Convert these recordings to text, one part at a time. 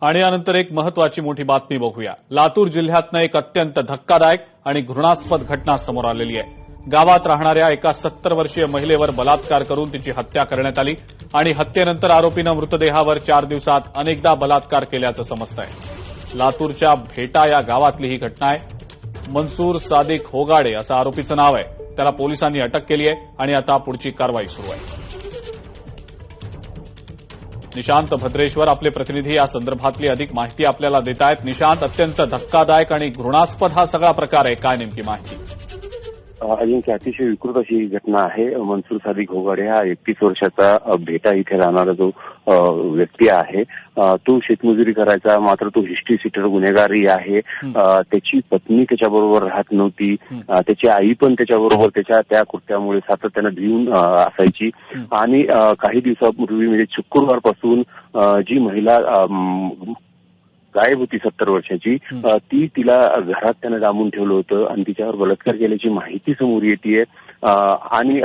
आणि यानंतर एक महत्वाची मोठी बातमी बघूया। लातूर जिल्ह्यातनं एक अत्यंत धक्कादायक आणि घृणास्पद घटना समोर आलेली आहे। गावात राहणाऱ्या एका 70 वर्षीय महिलेवर बलात्कार करून तिची हत्या करण्यात आली आणि हत्येनंतर आरोपीनं मृतदेहावर 4 दिवसात अनेकदा बलात्कार केल्याचं समजतंय। लातूरच्या भेटा या गावातली ही घटना आहे। मनसूर सादिक होगाडे असं आरोपीचं नाव आहे। त्याला पोलिसांनी अटक केली आहे आणि आता पुढची कारवाई सुरू आहे। निशांत भद्रेश्वर आपले प्रतिनिधी या संदर्भातली अधिक माहिती आपल्याला देत आहेत। निशांत, अत्यंत धक्कादायक आणि घृणास्पद हा सगळा प्रकार आहे, काय नेमकी माहिती? अजिंक्य, अतिशय विकृत अशी ही घटना आहे। मनसूर सादिक होगाडे हा 31 वर्षाचा भेटा इथे राहणारा जो व्यक्ती आहे, तो शेतमजुरी करायचा, मात्र तो हिस्ट्री सीटर गुन्हेगारी आहे। त्याची पत्नी त्याच्याबरोबर राहत नव्हती, त्याची आई पण त्याच्याबरोबर त्याच्या त्या कृत्यामुळे सातत्यानं भिवून असायची। आणि काही दिवसापूर्वी म्हणजे शुक्रवारपासून जी महिला गायब होती 70 वर्षाची, तिला घरात त्यानं डांबून ठेवलं होतं आणि तिच्यावर बलात्कार केल्याची माहिती समोर येतेय। आणि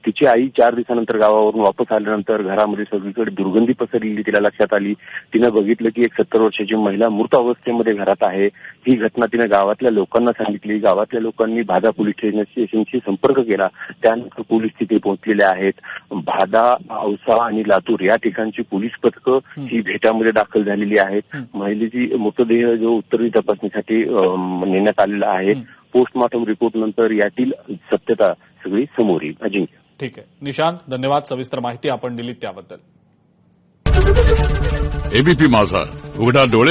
तिची आई 4 दिवसानंतर गावावरून वापस आल्यानंतर घरामध्ये सगळीकडे दुर्गंधी पसरलेली तिला लक्षात आली। तिनं बघितलं की एक 70 वर्षाची महिला मृत अवस्थेमध्ये घरात आहे। ही घटना तिनं गावातल्या लोकांना सांगितली। गावातल्या लोकांनी भादा पोलीस स्टेशनशी संपर्क केला। त्यानंतर पोलीस तिथे पोहोचलेले आहेत। भादा, औसा आणि लातूर या ठिकाणची पोलीस पथकं ही भेटामध्ये दाखल झालेली आहेत। महिलेची मृतदेह जो उत्तरी तपासणीसाठी नेण्यात आलेला आहे। पोस्टमॉर्टम रिपोर्ट नंतर यातील सत्यता सगळी समोर येईल। अजिंक्य, ठीक आहे निशांत, धन्यवाद सविस्तर माहिती आपण दिली त्याबद्दल। एबीपी माझा, उघडा डोळे